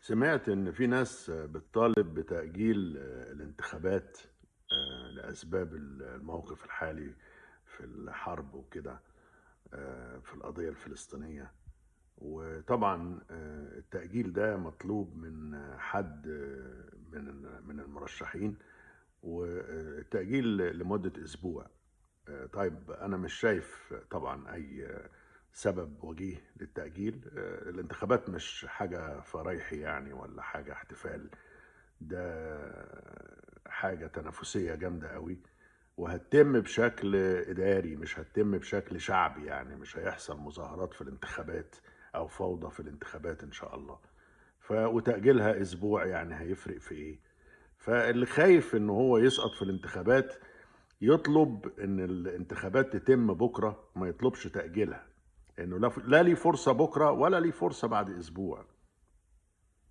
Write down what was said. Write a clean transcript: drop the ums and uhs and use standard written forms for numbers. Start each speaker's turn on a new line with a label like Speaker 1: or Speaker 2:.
Speaker 1: سمعت إن في ناس بتطالب بتأجيل الانتخابات لأسباب الموقف الحالي في الحرب وكده، في القضية الفلسطينية. وطبعا التأجيل ده مطلوب من حد من المرشحين، والتأجيل لمدة أسبوع. طيب أنا مش شايف طبعا أي سبب وجيه للتأجيل. الانتخابات مش حاجة فرايحي يعني ولا حاجة احتفال، ده حاجة تنافسية جامدة قوي، وهتتم بشكل إداري مش هتتم بشكل شعبي. يعني مش هيحصل مظاهرات في الانتخابات أو فوضى في الانتخابات إن شاء الله. وتأجيلها أسبوع يعني هيفرق في إيه؟ فاللي خايف إن هو يسقط في الانتخابات يطلب إن الانتخابات تتم بكرة، ما يطلبش تأجيلها، لأنه لا ليه فرصة بكرة ولا ليه فرصة بعد أسبوع.